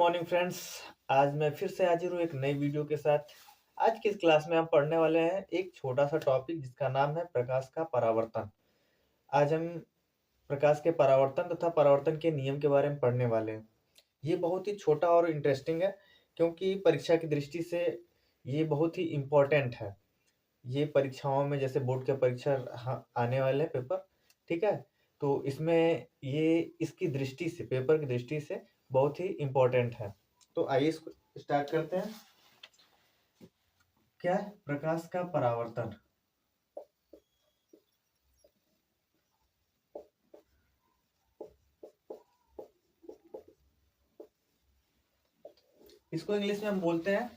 Morning friends. आज मैं फिर से हाजिर हूँ एक नई वीडियो के साथ। आज की इस क्लास में हम पढ़ने वाले हैं एक छोटा सा टॉपिक जिसका नाम है प्रकाश का परावर्तन। आज हम प्रकाश के परावर्तन तथा परावर्तन के नियम के बारे में पढ़ने वाले हैं। ये बहुत ही छोटा और इंटरेस्टिंग है क्योंकि परीक्षा की दृष्टि से ये बहुत ही इम्पोर्टेंट है। ये परीक्षाओं में जैसे बोर्ड के परीक्षा आने वाले हैं पेपर, ठीक है। तो इसमें ये इसकी दृष्टि से पेपर की दृष्टि से बहुत ही इम्पोर्टेंट है। तो आइए इसको स्टार्ट करते हैं। क्या है प्रकाश का परावर्तन? इसको इंग्लिश में हम बोलते हैं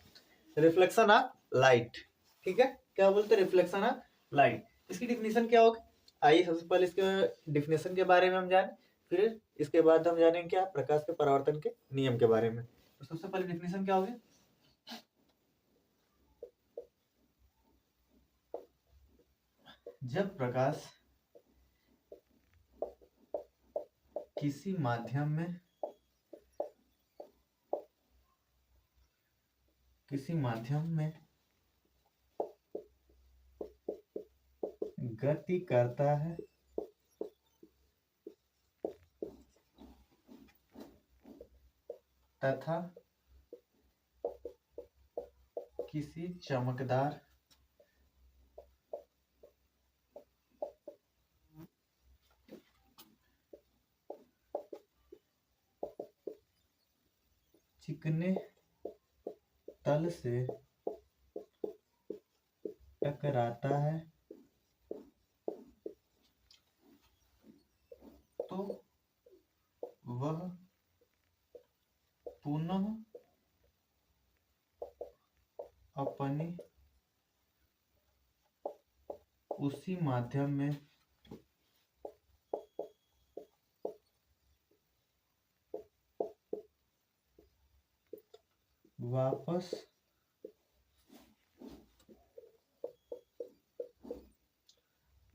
रिफ्लेक्शन ऑफ लाइट, ठीक है। क्या बोलते हैं? Reflection of light. इसकी डिफिनेशन क्या होगी? आइए सबसे पहले इसके डिफिनेशन के बारे में हम जाने, फिर इसके बाद हम जानेंगे क्या प्रकाश के परावर्तन के नियम के बारे में। तो सबसे पहले डिफिनेशन क्या होगी? जब प्रकाश किसी माध्यम में गति करता है तथा किसी चमकदार चिकने तल से टकराता है तो वह पुनः अपनी उसी माध्यम में वापस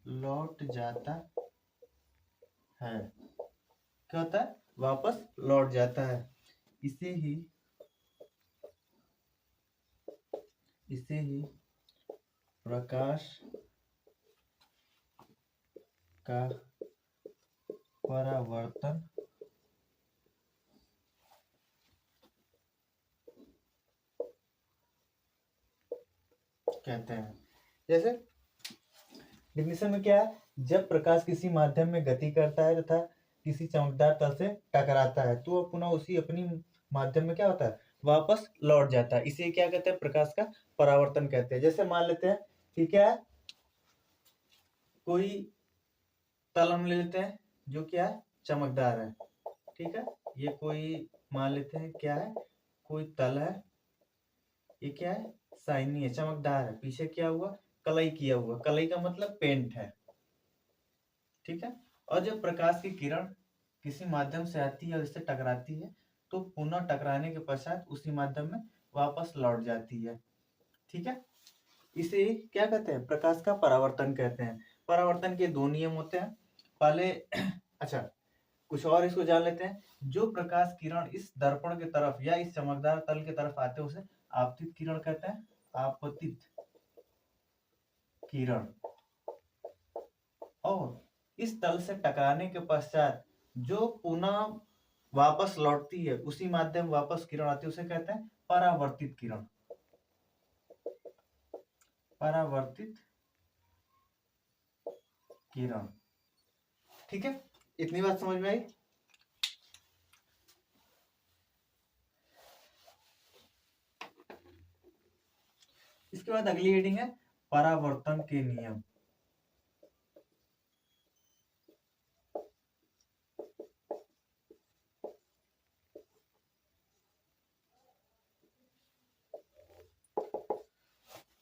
लौट जाता है। क्या होता है? वापस लौट जाता है। इसे ही प्रकाश का परावर्तन कहते हैं। जैसे डिफिनेशन में क्या है? जब प्रकाश किसी माध्यम में गति करता है तथा किसी चमकदार तल से टकराता है तो वह पुनः उसी अपनी माध्यम में क्या होता है? वापस लौट जाता है। इसे क्या कहते हैं? प्रकाश का परावर्तन कहते हैं। जैसे मान लेते हैं कि क्या है, कोई तल हम ले लेते हैं जो क्या है? चमकदार है, ठीक है। ये कोई मान लेते हैं क्या है? कोई तल है, ये क्या है? शाइनी है, चमकदार है। पीछे क्या हुआ? कलई किया हुआ। कलई का मतलब पेंट है, ठीक है। और जब प्रकाश की किरण किसी माध्यम से आती है और इससे टकराती है तो पुनः टकराने के पश्चात उसी माध्यम में वापस लौट जाती है, ठीक है। इसे क्या कहते हैं? प्रकाश का परावर्तन कहते हैं। परावर्तन के दो नियम होते हैं। पहले अच्छा, कुछ और इसको जान लेते हैं। जो प्रकाश किरण इस दर्पण की तरफ या इस चमकदार तल की तरफ आते हैं उसे आपतित किरण कहते हैं। आपतित किरण। और इस तल से टकराने के पश्चात जो पुनः वापस लौटती है उसी माध्यम वापस किरण आती है उसे कहते हैं परावर्तित किरण। परावर्तित किरण, ठीक है। इतनी बात समझ में आई? इसके बाद अगली हेडिंग है परावर्तन के नियम।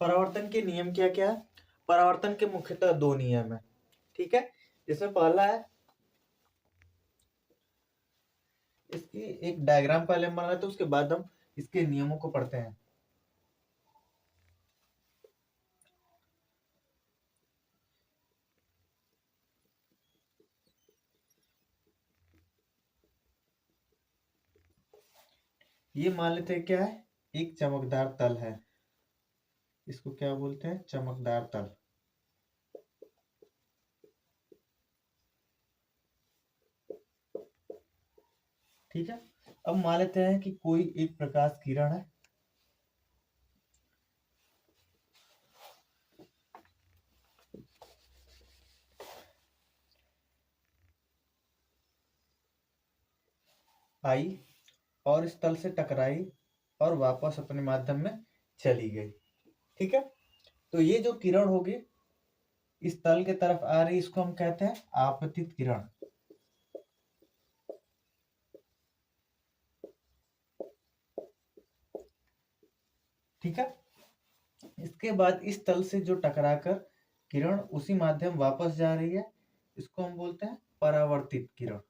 परावर्तन के नियम क्या क्या है? परावर्तन के मुख्यतः दो नियम है, ठीक है। जिसमें पहला है, इसकी एक डायग्राम पहले हम बना लेते हैं उसके बाद हम इसके नियमों को पढ़ते हैं। ये मान लेते हैं क्या है, एक चमकदार तल है, इसको क्या बोलते हैं, चमकदार तल। ठीक है, अब मान लेते हैं कि कोई एक प्रकाश किरण है, आई और इस तल से टकराई और वापस अपने माध्यम में चली गई। ठीक है, तो ये जो किरण होगी इस तल के तरफ आ रही, इसको हम कहते हैं आपतित किरण। ठीक है, इसके बाद इस तल से जो टकराकर किरण उसी माध्यम वापस जा रही है, इसको हम बोलते हैं परावर्तित किरण।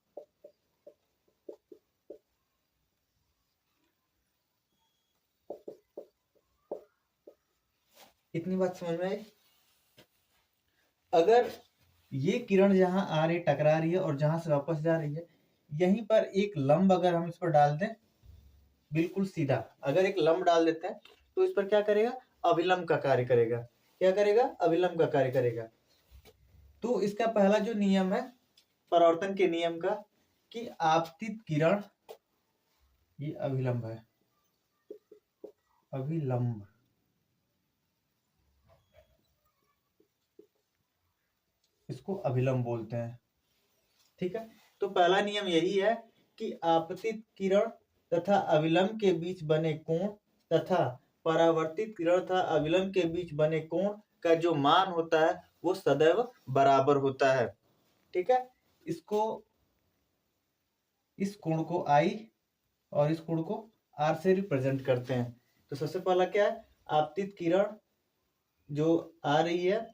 इतनी बात समझ में आई। अगर ये किरण जहां आ रही टकरा रही है और जहां से वापस जा रही है, यहीं पर एक लंब अगर हम इस पर डाल दें, बिल्कुल सीधा अगर एक लंब डाल देते हैं तो इस पर क्या करेगा, अभिलंब का कार्य करेगा। क्या करेगा, अभिलंब का कार्य करेगा। तो इसका पहला जो नियम है परावर्तन के नियम का, कि आपतित किरण, ये अभिलंब है, अभिलंब, इसको अभिलंब बोलते हैं। ठीक है, तो पहला नियम यही है कि आपतित किरण तथा अभिलंब के बीच बने कोण तथा परावर्तित किरण तथा अभिलंब के बीच बने कोण का जो मान होता है वो सदैव बराबर होता है। ठीक है, इसको, इस कोण को आई और इस कोण को आर से रिप्रेजेंट करते हैं। तो सबसे पहला क्या है, आपतित किरण जो आ रही है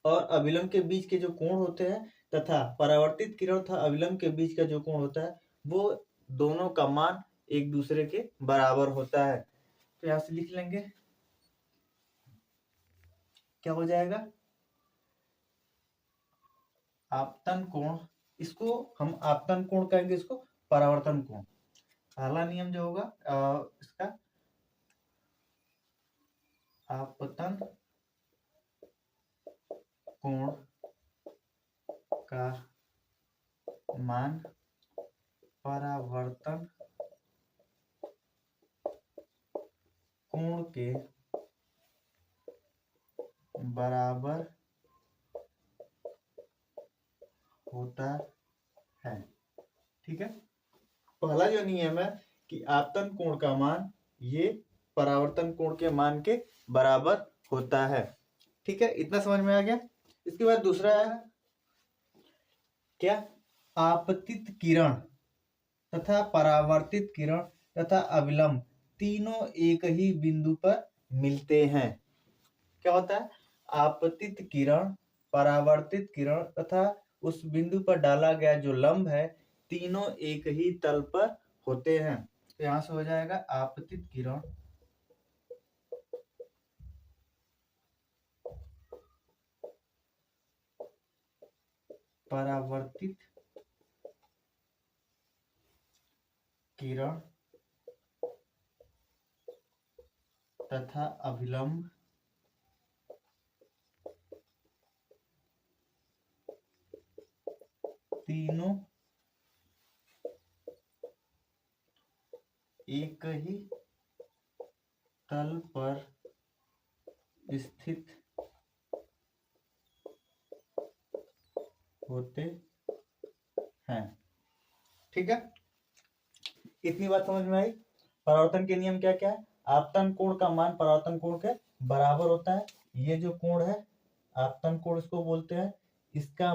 और अभिलंब के बीच के जो कोण होते हैं तथा परावर्तित किरण तथा अभिलंब के बीच का जो कोण होता है वो दोनों का मान एक दूसरे के बराबर होता है। तो यहां से लिख लेंगे, क्या हो जाएगा, आपतन कोण, इसको हम आपतन कोण कहेंगे, इसको परावर्तन कोण। पहला नियम जो होगा इसका, आपतन कोण का मान परावर्तन कोण के बराबर होता है। ठीक है, पहला जो नियम है कि आपतन कोण का मान ये परावर्तन कोण के मान के बराबर होता है। ठीक है, इतना समझ में आ गया। इसके बाद दूसरा है क्या, आपतित किरण तथा परावर्तित किरण तथा अभिलंब तीनों एक ही बिंदु पर मिलते हैं। क्या होता है, आपतित किरण, परावर्तित किरण तथा उस बिंदु पर डाला गया जो लंब है, तीनों एक ही तल पर होते हैं। तो यहां से हो जाएगा आपतित किरण परावर्तित किरण तथा अभिलंब तीनों एक ही तल पर स्थित होते हैं। ठीक है, इतनी बात समझ में आई। परावर्तन के नियम क्या क्या है, आपतन कोण का मान परावर्तन कोण के बराबर होता है। ये जो कोण है आपतन कोण इसको बोलते हैं, इसका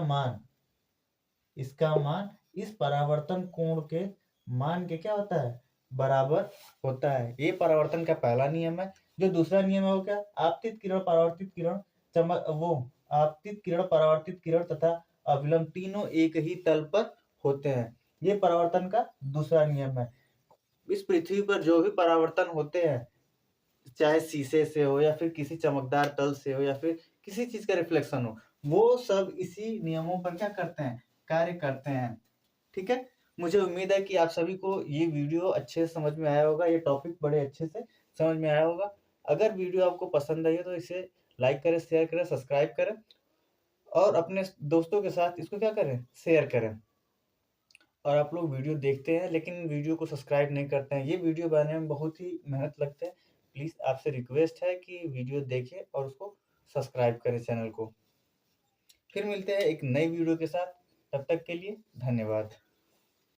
मान इस परावर्तन कोण के मान के क्या होता है, बराबर होता है। ये परावर्तन का पहला नियम है। जो दूसरा नियम है वो क्या, आपतित किरण परावर्तित किरण आपतित किरण परावर्तित किरण तथा अभिलंब तीनों एक ही तल पर होते हैं। ये परावर्तन का दूसरा नियम है। इस पृथ्वी पर जो भी परावर्तन होते हैं, चाहे शीशे से हो या फिर किसी चमकदार तल से हो या फिर किसी चीज का रिफ्लेक्शन हो, वो सब इसी नियमों पर क्या करते हैं, कार्य करते हैं। ठीक है, मुझे उम्मीद है कि आप सभी को ये वीडियो अच्छे से समझ में आया होगा, ये टॉपिक बड़े अच्छे से समझ में आया होगा। अगर वीडियो आपको पसंद आई हो तो इसे लाइक करें, शेयर करें, सब्सक्राइब करें और अपने दोस्तों के साथ इसको क्या करें, शेयर करें। और आप लोग वीडियो देखते हैं लेकिन वीडियो को सब्सक्राइब नहीं करते हैं। ये वीडियो बनाने में बहुत ही मेहनत लगता है। प्लीज़ आपसे रिक्वेस्ट है कि वीडियो देखें और उसको सब्सक्राइब करें चैनल को। फिर मिलते हैं एक नई वीडियो के साथ, तब तक के लिए धन्यवाद।